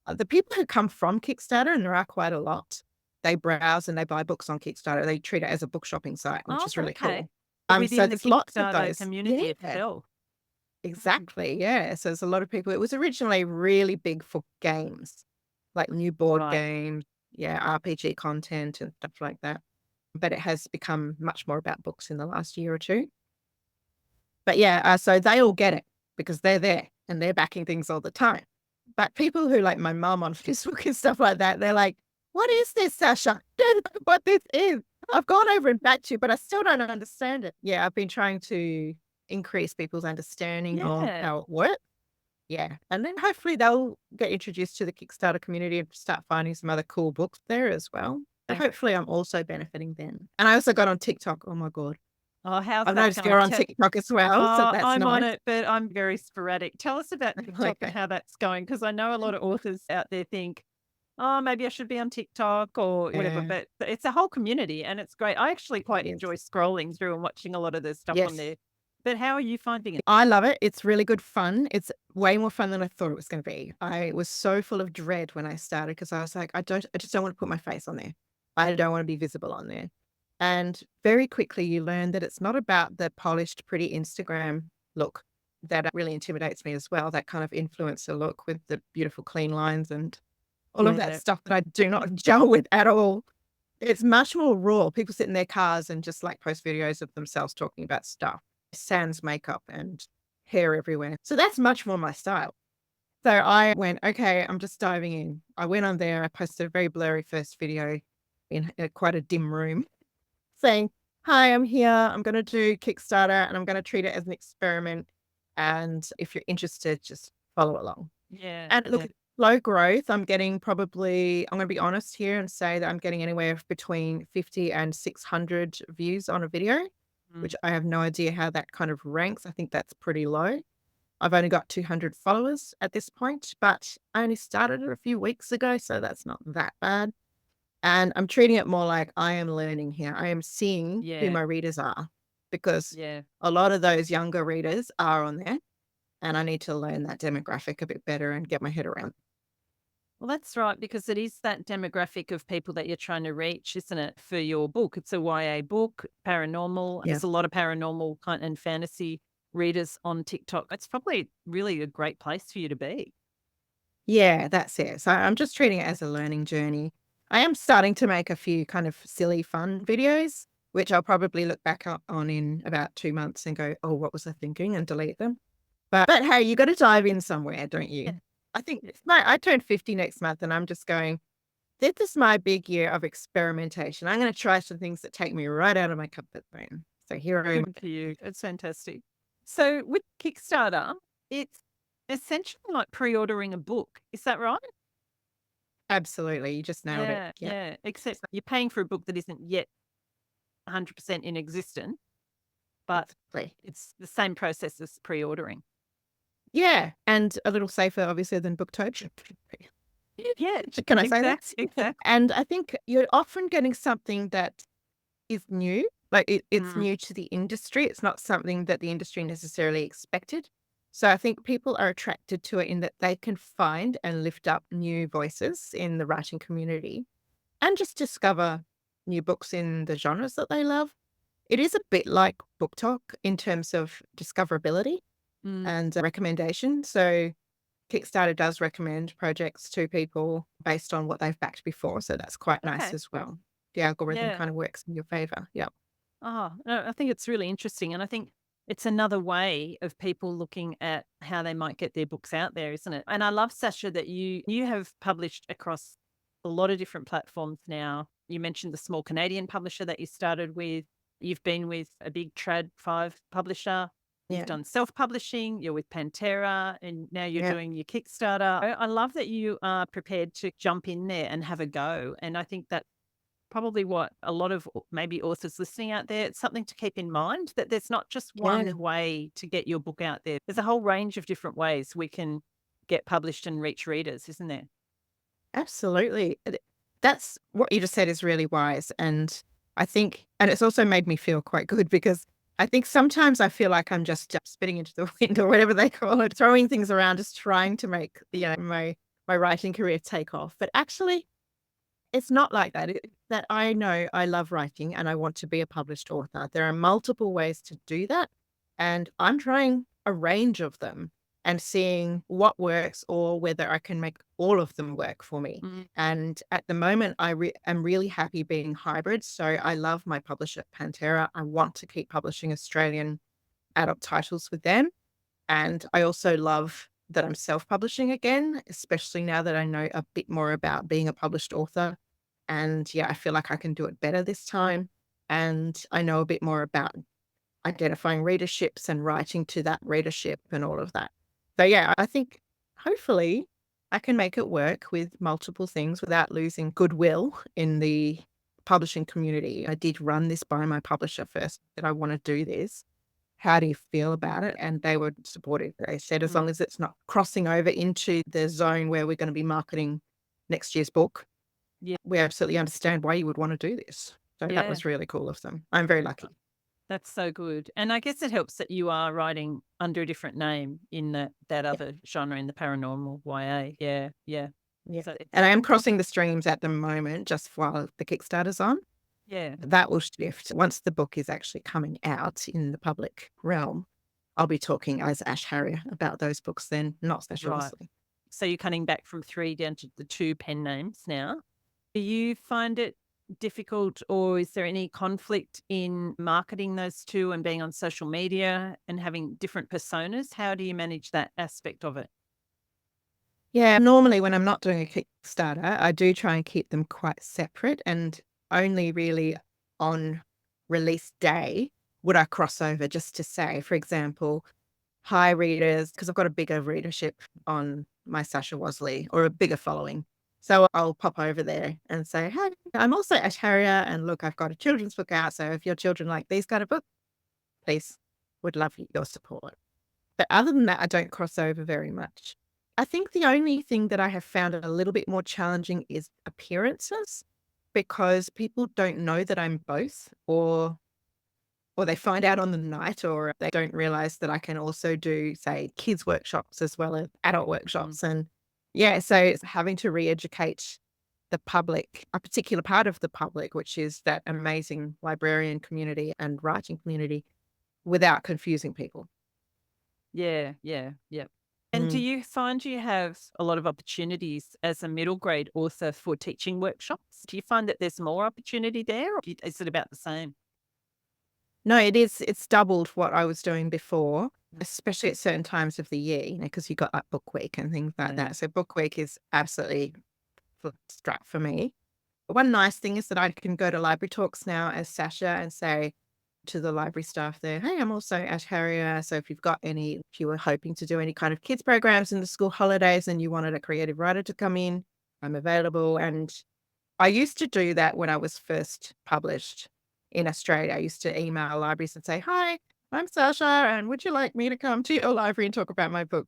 the people who come from Kickstarter, and there are quite a lot, they browse and they buy books on Kickstarter. They treat it as a book shopping site, which Oh, is really okay. cool. So Within the there's lots of Kickstarter those. Yeah, community itself. Mm. exactly. Yeah. So there's a lot of people. It was originally really big for games, like new board Right. games, yeah, RPG content and stuff like that. But it has become much more about books in the last year or two. But yeah, so they all get it because they're there and they're backing things all the time. But people who like my mum on Facebook and stuff like that, they're like, what is this, Sasha? I don't know what this is. I've gone over and backed you, but I still don't understand it. Yeah, I've been trying to increase people's understanding of Yeah. how it works. Yeah. And then hopefully they'll get introduced to the Kickstarter community and start finding some other cool books there as well. And hopefully I'm also benefiting them. And I also got on TikTok. Oh my God. Oh, how's I've that noticed you're going? on TikTok as well, so that's I'm on nice. it, but I'm very sporadic. Tell us about TikTok and Okay. how that's going, because I know a lot of authors out there think, oh, maybe I should be on TikTok or whatever, Yeah, but it's a whole community and it's great. I actually it quite is. enjoy scrolling through and watching a lot of the stuff on Yes, there. But how are you finding it? I love it. It's really good fun. It's way more fun than I thought it was gonna be. I was so full of dread when I started because I was like, I just don't want to put my face on there. I don't want to be visible on there. And very quickly you learn that it's not about the polished, pretty Instagram look that really intimidates me as well, that kind of influencer look with the beautiful clean lines and all of that Yeah. stuff that I do not gel with at all. It's much more raw. People sit in their cars and just like post videos of themselves talking about stuff, sans makeup and hair everywhere. So that's much more my style. So I went, okay, I'm just diving in. I went on there. I posted a very blurry first video in quite a dim room saying, hi, I'm here. I'm going to do Kickstarter and I'm going to treat it as an experiment. And if you're interested, just follow along. Yeah. And look, Yeah. low growth, I'm getting probably, I'm going to be honest here and say that I'm getting anywhere between 50 and 600 views on a video, Mm. which I have no idea how that kind of ranks. I think that's pretty low. I've only got 200 followers at this point, but I only started it a few weeks ago, so that's not that bad. And I'm treating it more like I am learning here. I am seeing who Yeah. my readers are because Yeah. a lot of those younger readers are on there and I need to learn that demographic a bit better and get my head around. Well, that's right, because it is that demographic of people that you're trying to reach, isn't it, for your book? It's a YA book, paranormal. Yeah. There's a lot of paranormal kind and fantasy readers on TikTok. It's probably really a great place for you to be. Yeah, that's it. So I'm just treating it as a learning journey. I am starting to make a few kind of silly fun videos, which I'll probably look back on in about 2 months and go, oh, what was I thinking, and delete them. But hey, you got to dive in somewhere, don't Yeah. you? I think I turn 50 next month, and I'm just going, this is my big year of experimentation. I'm going to try some things that take me right out of my comfort zone. So here I am. Good for you. It's fantastic. So with Kickstarter, it's essentially like pre-ordering a book. Is that right? Absolutely. You just nailed it. Yeah, Yeah. yeah. Except you're paying for a book that isn't yet 100% in existence, but Exactly. it's the same process as pre-ordering. Yeah. And a little safer, obviously, than Booktopia. Yeah, Can I say that? exactly. And I think you're often getting something that is new. Like it's Mm, new to the industry. It's not something that the industry necessarily expected. So I think people are attracted to it in that they can find and lift up new voices in the writing community and just discover new books in the genres that they love. It is a bit like Book Talk in terms of discoverability mm. and recommendation. So Kickstarter does recommend projects to people based on what they've backed before. So that's quite nice Okay. as well. The algorithm Yeah. kind of works in your favor. Yeah. Oh, no, I think it's really interesting. And I think it's another way of people looking at how they might get their books out there, isn't it? And I love, Sasha, that you have published across a lot of different platforms now. You mentioned the small Canadian publisher that you started with. You've been with a big Trad 5 publisher. You've Yeah. done self-publishing. You're with Pantera, and now you're Yeah. doing your Kickstarter. I love that you are prepared to jump in there and have a go. And I think that probably what a lot of maybe authors listening out there, it's something to keep in mind that there's not just Yeah. one way to get your book out there. There's a whole range of different ways we can get published and reach readers, isn't there? Absolutely. That's what you just said is really wise. And I think, and it's also made me feel quite good because I think sometimes I feel like I'm just spitting into the wind or whatever they call it, throwing things around, just trying to make, my writing career take off. But actually, it's not like that. That I know I love writing and I want to be a published author. There are multiple ways to do that. And I'm trying a range of them and seeing what works or whether I can make all of them work for me. Mm. And at the moment, am really happy being hybrid. So I love my publisher, Pantera. I want to keep publishing Australian adult titles with them. And I also love that I'm self-publishing again, especially now that I know a bit more about being a published author. And yeah, I feel like I can do it better this time. And I know a bit more about identifying readerships and writing to that readership and all of that. So yeah, I think hopefully I can make it work with multiple things without losing goodwill in the publishing community. I did run this by my publisher first that I want to do this. How do you feel about it? And they were supportive. They said, as Mm. long as it's not crossing over into the zone where we're going to be marketing next year's book, Yeah. we absolutely understand why you would want to do this. So that Yeah. was really cool of them. I'm very lucky. That's so good. And I guess it helps that you are writing under a different name in that Yeah. other genre, in the paranormal YA. Yeah. Yeah. Yeah. So And I am crossing the streams at the moment, just while the Kickstarter's on. yeah. That will shift. Once the book is actually coming out in the public realm, I'll be talking as Ash Harrier about those books then, not Sasha Right. Wasley. So you're cutting back from 3 down to the 2 pen names now. Do you find it difficult, or is there any conflict in marketing those two and being on social media and having different personas? How do you manage that aspect of it? Yeah, normally when I'm not doing a Kickstarter, I do try and keep them quite separate and only really on release day would I cross over just to say, for example, hi readers, because I've got a bigger readership on my Sasha Wasley or a bigger following. So I'll pop over there and say, hey, I'm also Ash Harrier and look, I've got a children's book out. So if your children like these kind of books, please would love your support. But other than that, I don't cross over very much. I think the only thing that I have found a little bit more challenging is appearances because people don't know that I'm both or they find out on the night or they don't realize that I can also do, say, kids workshops as well as adult workshops. And yeah, so it's having to re-educate the public, a particular part of the public, which is that amazing librarian community and writing community without confusing people. Yeah, yeah, yeah. And do Mm. you find you have a lot of opportunities as a middle grade author for teaching workshops? Do you find that there's more opportunity there, or is it about the same? No, it is. It's doubled what I was doing before, especially at certain times of the year, because you got like book week and things like Yeah. that. So book week is absolutely strap for me. One nice thing is that I can go to library talks now as Sasha and say to the library staff there, hey, I'm also Ash Harrier. So if you were hoping to do any kind of kids programs in the school holidays and you wanted a creative writer to come in, I'm available. And I used to do that when I was first published in Australia. I used to email libraries and say, hi, I'm Sasha, and would you like me to come to your library and talk about my book?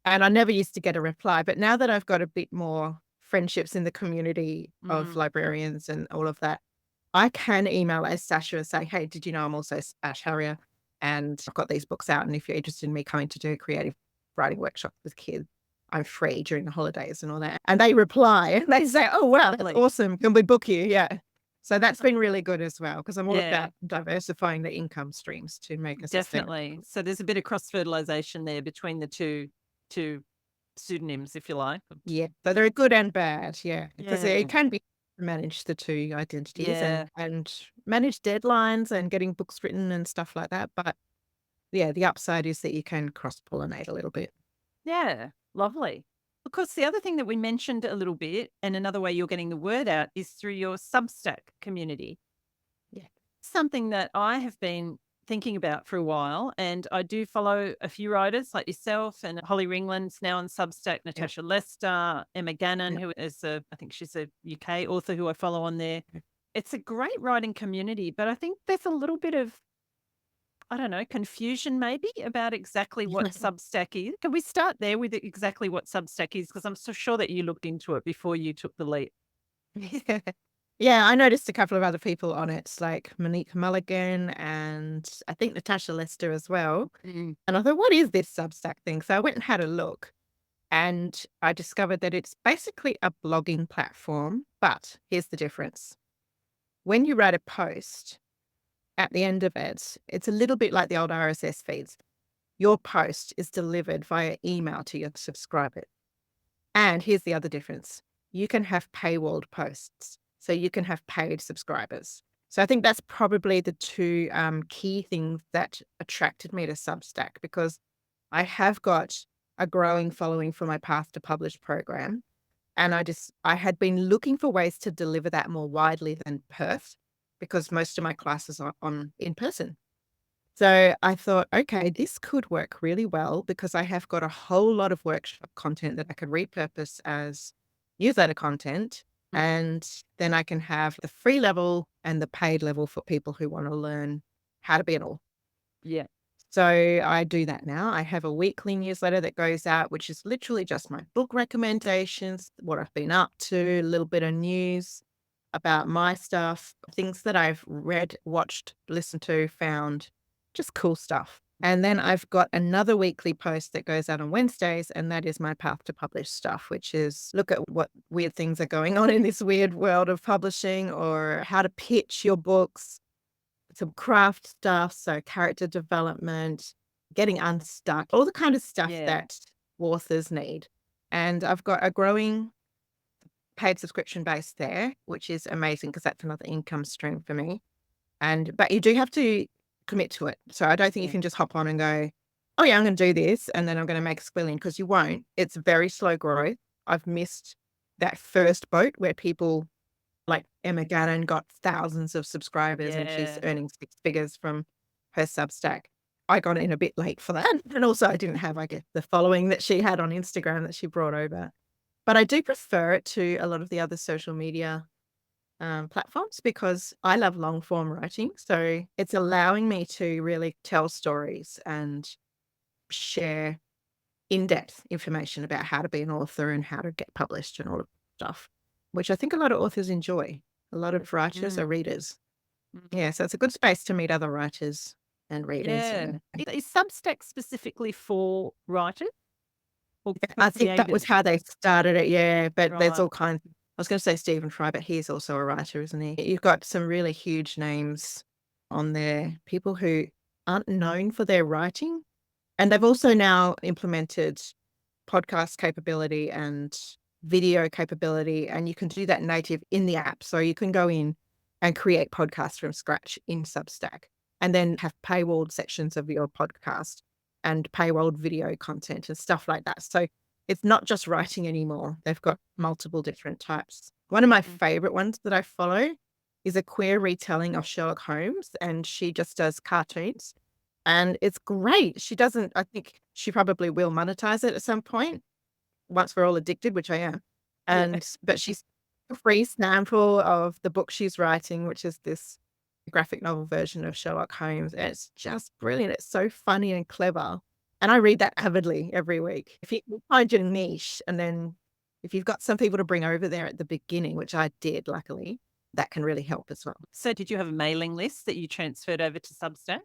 And I never used to get a reply. But now that I've got a bit more friendships in the community of Mm. librarians and all of that, I can email as Sasha and say, hey, did you know I'm also Ash Harrier? And I've got these books out. And if you're interested in me coming to do a creative writing workshop with kids, I'm free during the holidays and all that. And they reply and they say, oh, wow, that's Really? awesome. Can we book you? Yeah. So that's been really good as well, because I'm all Yeah, about diversifying the income streams to make a sustainable. definitely. So there's a bit of cross fertilization there between the two pseudonyms, if you like. Yeah. So they're good and bad. Yeah. Because Yeah, it can be to manage the two identities yeah, and manage deadlines and getting books written and stuff like that. But yeah, the upside is that you can cross pollinate a little bit. yeah. Lovely. Of course, the other thing that we mentioned a little bit, and another way you're getting the word out, is through your Substack community. Yeah. Something that I have been thinking about for a while, and I do follow a few writers like yourself, and Holly Ringland's now on Substack, Yeah. Natasha Lester, Emma Gannon, Yeah. who is I think she's a UK author who I follow on there. Yeah. It's a great writing community, but I think there's a little bit of, I don't know, confusion maybe about exactly what Substack is. Can we start there with exactly what Substack is? Because I'm so sure that you looked into it before you took the leap. Yeah. Yeah, I noticed a couple of other people on it, like Monique Mulligan and I think Natasha Lester as well. Mm. And I thought, what is this Substack thing? So I went and had a look and I discovered that it's basically a blogging platform. But here's the difference. When you write a post, at the end of it, it's a little bit like the old RSS feeds. Your post is delivered via email to your subscribers. And here's the other difference. You can have paywalled posts. So you can have paid subscribers. So I think that's probably the two key things that attracted me to Substack, because I have got a growing following for my Path to Publish program. And I had been looking for ways to deliver that more widely than Perth, because most of my classes are on in person. So I thought, okay, this could work really well because I have got a whole lot of workshop content that I could repurpose as newsletter content. Mm. And then I can have the free level and the paid level for people who want to learn how to be an author. Yeah. So I do that now. I have a weekly newsletter that goes out, which is literally just my book recommendations, what I've been up to, a little bit of news about my stuff, things that I've read, watched, listened to, found, just cool stuff. And then I've got another weekly post that goes out on Wednesdays, and that is my Path to Publish stuff, which is look at what weird things are going on in this weird world of publishing, or how to pitch your books, some craft stuff, so character development, getting unstuck, all the kind of stuff Yeah. that authors need. And I've got a growing paid subscription base there, which is amazing because that's another income stream for me. But you do have to commit to it. So I don't think you Yeah. can just hop on and go, oh yeah, I'm going to do this and then I'm going to make a squillion, because you won't. It's very slow growth. I've missed that first boat where people like Emma Gannon got thousands of subscribers and she's Yeah. earning six figures from her Substack. I got in a bit late for that. And also I didn't have, I guess, the following that she had on Instagram that she brought over. But I do prefer it to a lot of the other social media platforms because I love long form writing. So it's allowing me to really tell stories and share in depth information about how to be an author and how to get published and all of that stuff, which I think a lot of authors enjoy. A lot of writers Mm. are readers. Mm. Yeah. So it's a good space to meet other writers and readers. Yeah. And Is Substack specifically for writers or for I think that was creators? how they started it. Yeah. But there's Right. all kinds. I was going to say Stephen Fry, but he's also a writer, isn't he? You've got some really huge names on there, people who aren't known for their writing. And they've also now implemented podcast capability and video capability, and you can do that native in the app. So you can go in and create podcasts from scratch in Substack and then have paywalled sections of your podcast and paywalled video content and stuff like that. So it's not just writing anymore. They've got multiple different types. One of my favorite ones that I follow is a queer retelling of Sherlock Holmes, and she just does cartoons. And it's great. She doesn't, I think she probably will monetize it at some point once we're all addicted, which I am. But she's a free sample of the book she's writing, which is this graphic novel version of Sherlock Holmes. And it's just brilliant. It's so funny and clever. And I read that avidly every week. If you find your niche, and then if you've got some people to bring over there at the beginning, which I did, luckily, that can really help as well. So did you have a mailing list that you transferred over to Substack?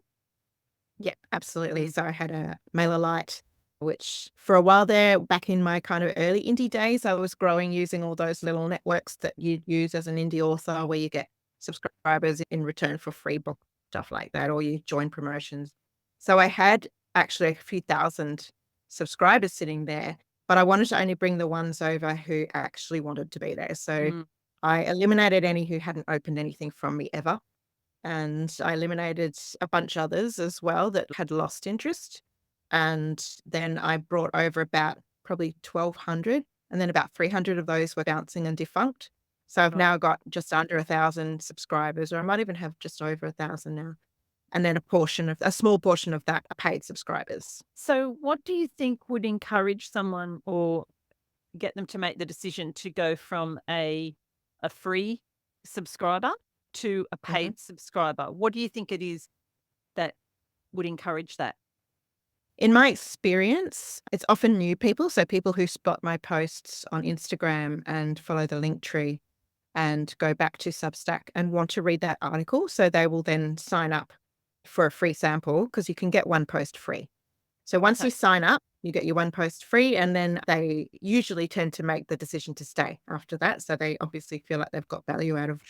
Yeah, absolutely. So I had a MailerLite, which for a while there, back in my kind of early indie days, I was growing using all those little networks that you use as an indie author, where you get subscribers in return for free book, stuff like that, or you join promotions. So I had actually a few thousand subscribers sitting there, but I wanted to only bring the ones over who actually wanted to be there. So I eliminated any who hadn't opened anything from me ever. And I eliminated a bunch others as well that had lost interest. And then I brought over about probably 1,200, and then about 300 of those were bouncing and defunct. So I've now got just under 1,000 subscribers, or I might even have just over 1,000 now. And then a small portion of that are paid subscribers. So what do you think would encourage someone or get them to make the decision to go from a free subscriber to a paid subscriber? What do you think it is that would encourage that? In my experience, it's often new people. So people who spot my posts on Instagram and follow the link tree and go back to Substack and want to read that article. So they will then sign up for a free sample, because you can get one post free. So once you sign up, you get your one post free, and then they usually tend to make the decision to stay after that. So they obviously feel like they've got value out of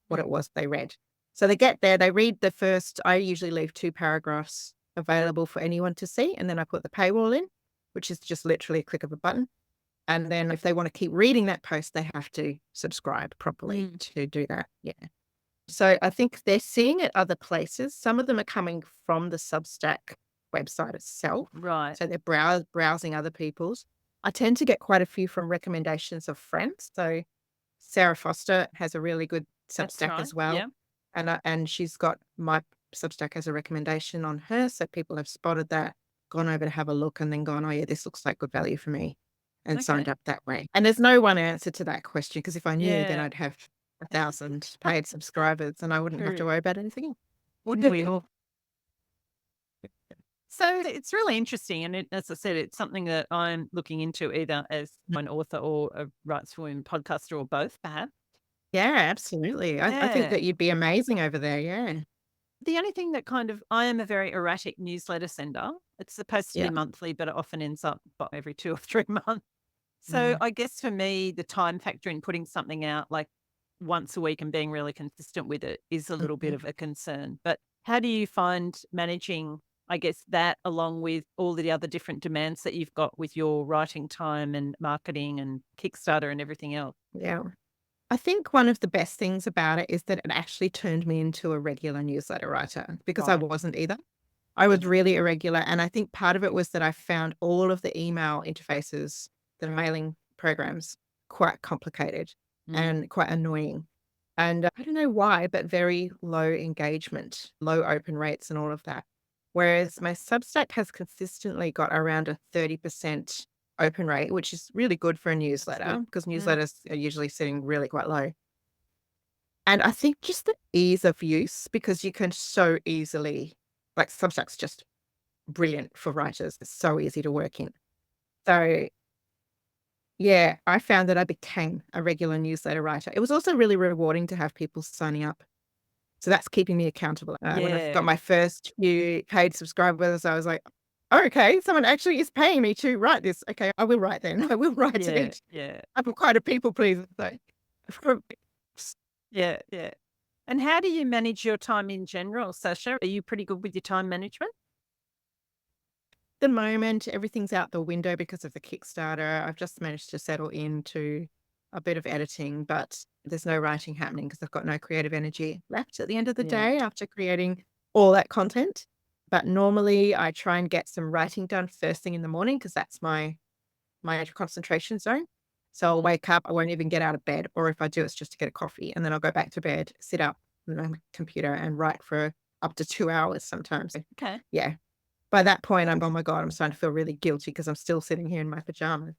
what it was they read. So they get there, they read the first, I usually leave 2 paragraphs available for anyone to see, and then I put the paywall in, which is just literally a click of a button. And then if they want to keep reading that post, they have to subscribe properly to do that. Yeah. So I think they're seeing it other places. Some of them are coming from the Substack website itself. Right. So they're browsing other people's. I tend to get quite a few from recommendations of friends. So Sarah Foster has a really good Substack as well. Yeah. And she's got my Substack as a recommendation on her. So people have spotted that, gone over to have a look, and then gone, oh yeah, this looks like good value for me, and signed up that way. And there's no one answer to that question, because if I knew, then I'd have 1,000 paid subscribers and I wouldn't have to worry about anything else. Wouldn't we all? So it's really interesting. And as I said, it's something that I'm looking into, either as an author or a Rights for Women podcaster, or both, perhaps. Yeah, absolutely. I think that you'd be amazing over there. Yeah. The only thing that I am a very erratic newsletter sender. It's supposed to be monthly, but it often ends up every 2 or 3 months. So I guess for me, the time factor in putting something out like once a week and being really consistent with it is a little bit of a concern. But how do you find managing, I guess, that along with all the other different demands that you've got with your writing time and marketing and Kickstarter and everything else? Yeah. I think one of the best things about it is that it actually turned me into a regular newsletter writer, because I wasn't either. I was really irregular. And I think part of it was that I found all of the email interfaces, the mailing programs, quite complicated and quite annoying. And I don't know why, but very low engagement, low open rates and all of that. Whereas my Substack has consistently got around a 30% open rate, which is really good for a newsletter, because newsletters are usually sitting really quite low. And I think just the ease of use, because you can so easily, like, Substack's just brilliant for writers. It's so easy to work in. So yeah, I found that I became a regular newsletter writer. It was also really rewarding to have people signing up. So that's keeping me accountable. When I got my first few paid subscribers, I was like, oh, okay, someone actually is paying me to write this. Okay, I will write then. I will write it. Yeah. I'm quite a people pleaser. So. Yeah. And how do you manage your time in general, Sasha? Are you pretty good with your time management? the moment, everything's out the window because of the Kickstarter. I've just managed to settle into a bit of editing, but there's no writing happening because I've got no creative energy left at the end of the Yeah. day after creating all that content. But normally I try and get some writing done first thing in the morning because that's my concentration zone. So I'll wake up, I won't even get out of bed, or if I do, it's just to get a coffee, and then I'll go back to bed, sit up on my computer and write for up to 2 hours sometimes. Okay. Yeah. By that point, I'm, oh my God, I'm starting to feel really guilty because I'm still sitting here in my pajamas.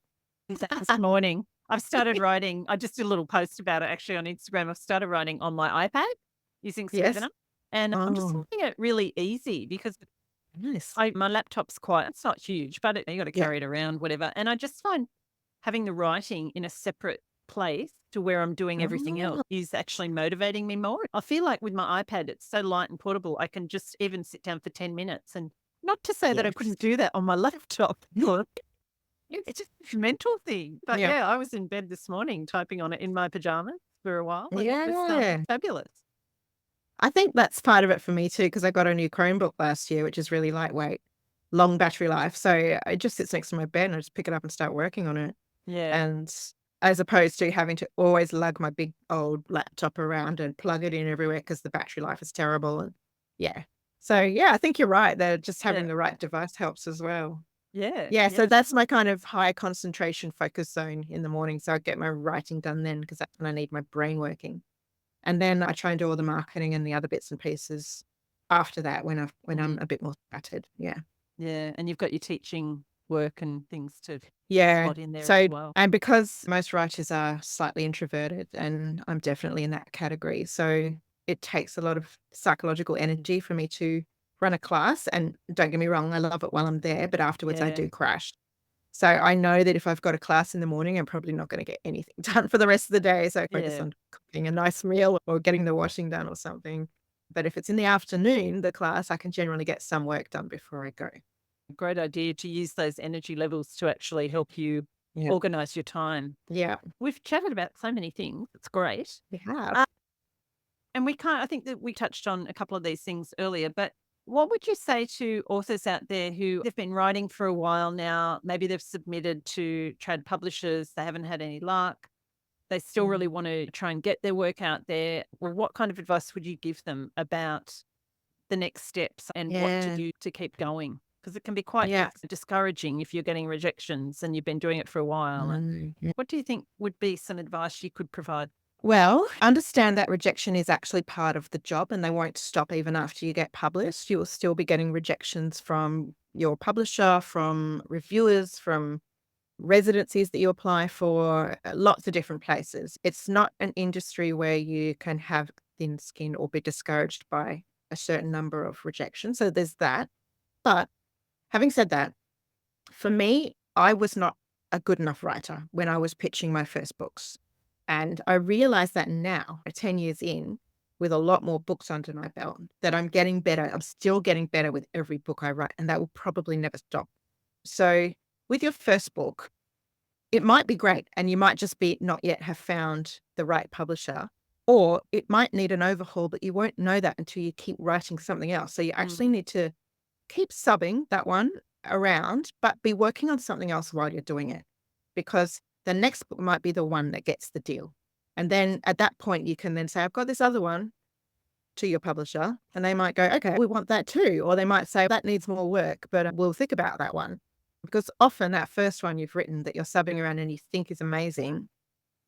This morning, I've started writing. I just did a little post about it actually on Instagram. I've started writing on my iPad using Yes. Scrivener, and I'm just Oh, finding it really easy because nice. my laptop's quite, it's not huge, but you got to Yeah. carry it around, whatever. And I just find having the writing in a separate place to where I'm doing everything else Oh, is actually motivating me more. I feel like with my iPad, it's so light and portable. I can just even sit down for 10 minutes, and not to say that I yes. couldn't do that on my laptop. It's just a mental thing. But Yeah. yeah, I was in bed this morning typing on it in my pajamas for a while, and it was Yeah. fabulous. I think that's part of it for me too, because I got a new Chromebook last year, which is really lightweight, long battery life. So it just sits next to my bed and I just pick it up and start working on it. Yeah. And as opposed to having to always lug my big old laptop around and plug it in everywhere because the battery life is terrible. And yeah. So yeah, I think you're right. That just Yeah. having the right device helps as well. Yeah. Yeah. Yeah. So that's my kind of high concentration focus zone in the morning. So I get my writing done then because that's when I need my brain working. And then I try and do all the marketing and the other bits and pieces after that when I'm Mm. a bit more scattered. Yeah. Yeah. And you've got your teaching work and things to Yeah. slot in there as So, well. and because most writers are slightly introverted, and I'm definitely in that category, so it takes a lot of psychological energy for me to run a class. And don't get me wrong, I love it while I'm there, but afterwards I Yeah. do crash. So I know that if I've got a class in the morning, I'm probably not going to get anything done for the rest of the day. So I focus Yeah. on cooking a nice meal or getting the washing done or something. But if it's in the afternoon, the class, I can generally get some work done before I go. Great idea to use those energy levels to actually help you Yeah. organize your time. Yeah. We've chatted about so many things. It's great. We have. And I think that we touched on a couple of these things earlier, but what would you say to authors out there who have been writing for a while now? Maybe they've submitted to trad publishers, they haven't had any luck. They still really want to try and get their work out there. Well, what kind of advice would you give them about the next steps and what to Yeah. do to keep going? Because it can be quite Yeah. discouraging if you're getting rejections and you've been doing it for a while. And Yeah. what do you think would be some advice you could provide? Well, understand that rejection is actually part of the job and they won't stop even after you get published. You will still be getting rejections from your publisher, from reviewers, from residencies that you apply for, lots of different places. It's not an industry where you can have thin skin or be discouraged by a certain number of rejections. So there's that. But having said that, for me, I was not a good enough writer when I was pitching my first books. And I realize that now, 10 years in, with a lot more books under my belt, that I'm getting better. I'm still getting better with every book I write, and that will probably never stop. So with your first book, it might be great and you might just be not yet have found the right publisher, or it might need an overhaul, but you won't know that until you keep writing something else. So you actually need to keep subbing that one around, but be working on something else while you're doing it, because the next book might be the one that gets the deal. And then at that point, you can then say, I've got this other one to your publisher, and they might go, okay, we want that too. Or they might say, that needs more work, but we'll think about that one. Because often that first one you've written that you're subbing around and you think is amazing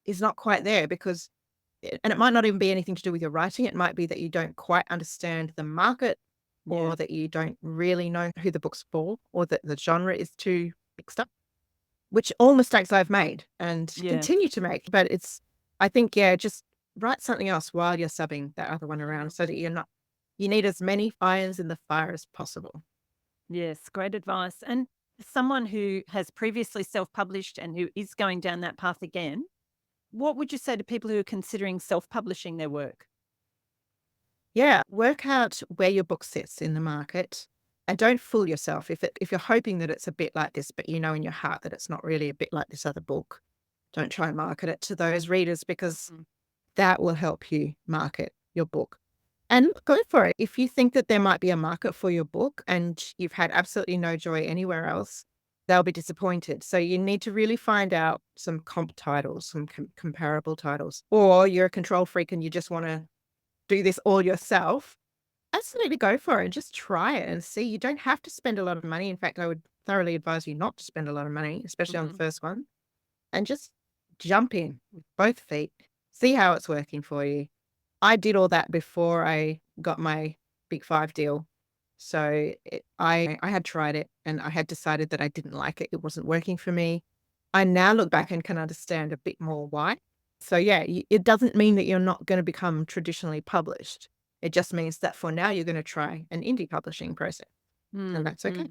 is not quite there because, and it might not even be anything to do with your writing. It might be that you don't quite understand the market, or Yeah. that you don't really know who the book's for, or that the genre is too mixed up, which all mistakes I've made and Yeah. continue to make. But I think, yeah, just write something else while you're subbing that other one around so that you need as many irons in the fire as possible. Yes, great advice. And someone who has previously self-published and who is going down that path again, what would you say to people who are considering self-publishing their work? Yeah, work out where your book sits in the market and don't fool yourself. If you're hoping that it's a bit like this, but you know in your heart that it's not really a bit like this other book, don't try and market it to those readers because Mm. that will help you market your book. And go for it. If you think that there might be a market for your book and you've had absolutely no joy anywhere else, they'll be disappointed. So you need to really find out some comp titles, some comparable titles. Or you're a control freak and you just want to do this all yourself. Absolutely go for it. Just try it and see. You don't have to spend a lot of money. In fact, I would thoroughly advise you not to spend a lot of money, especially on the first one. And just jump in with both feet. See how it's working for you. I did all that before I got my Big 5 deal. So I had tried it and I had decided that I didn't like it. It wasn't working for me. I now look back and can understand a bit more why. So yeah, it doesn't mean that you're not going to become traditionally published. It just means that for now you're going to try an indie publishing process. And that's okay.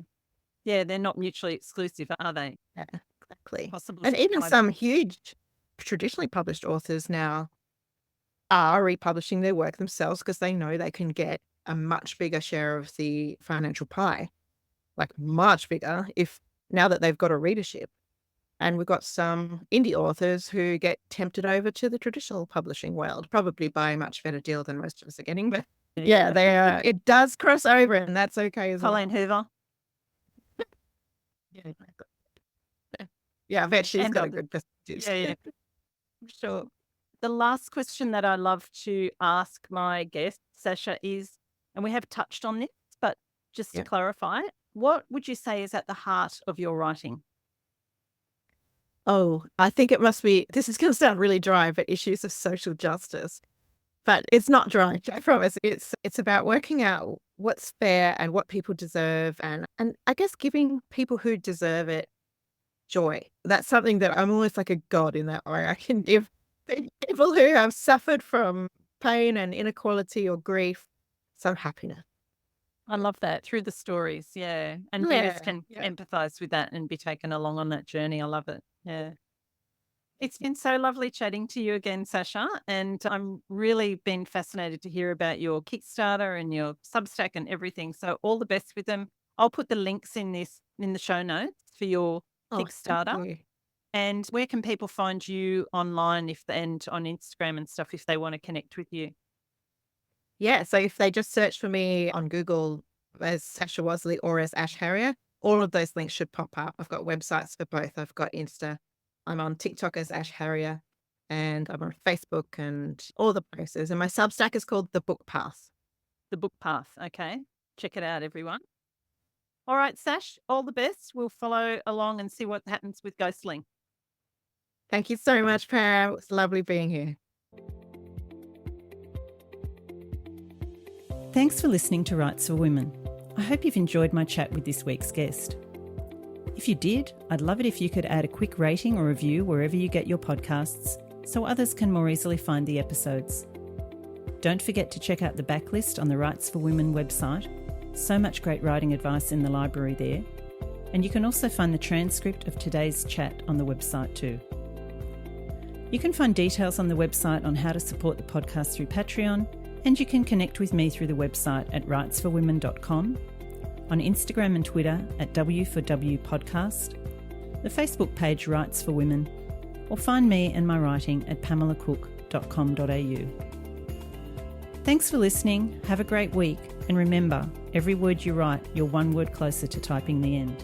Yeah, they're not mutually exclusive, are they? Yeah, exactly. Possible And even surprise. some huge traditionally published authors now are republishing their work themselves because they know they can get a much bigger share of the financial pie, like much bigger, if now that they've got a readership. And we've got some indie authors who get tempted over to the traditional publishing world, probably by a much better deal than most of us are getting. But yeah, they are. It does cross over, and that's okay as well. Colleen Hoover. Yeah, I bet she's And got a others. good perspective. Yeah. Sure. The last question that I love to ask my guest, Sasha, is, and we have touched on this, but just to clarify, what would you say is at the heart of your writing? Oh, I think it must be, this is going to sound really dry, but issues of social justice. But it's not dry, I promise. It's about working out what's fair and what people deserve, and I guess giving people who deserve it joy. That's something that I'm almost like a god in that way. I can give people who have suffered from pain and inequality or grief some happiness. I love that, through the stories, yeah. And readers can empathize with that and be taken along on that journey. I love it. Yeah. It's been so lovely chatting to you again, Sasha. And I'm really been fascinated to hear about your Kickstarter and your Substack and everything. So all the best with them. I'll put the links in the show notes for your Kickstarter. And where can people find you online and on Instagram and stuff if they want to connect with you? Yeah, so if they just search for me on Google as Sasha Wasley or as Ash Harrier, all of those links should pop up. I've got websites for both. I've got Insta. I'm on TikTok as Ash Harrier, and I'm on Facebook and all the places. And my Substack is called The Book Path. The Book Path. Okay. Check it out, everyone. All right, Sash, all the best. We'll follow along and see what happens with Ghostling. Thank you so much, Pam. It's lovely being here. Thanks for listening to Rights for Women. I hope you've enjoyed my chat with this week's guest. If you did, I'd love it if you could add a quick rating or review wherever you get your podcasts so others can more easily find the episodes. Don't forget to check out the Backlist on the Rights for Women website. So much great writing advice in the library there. And you can also find the transcript of today's chat on the website too. You can find details on the website on how to support the podcast through Patreon, and you can connect with me through the website at rightsforwomen.com, on Instagram and Twitter at W4W Podcast, the Facebook page Rights for Women, or find me and my writing at pamelacook.com.au. Thanks for listening, have a great week, and remember, every word you write, you're one word closer to typing the end.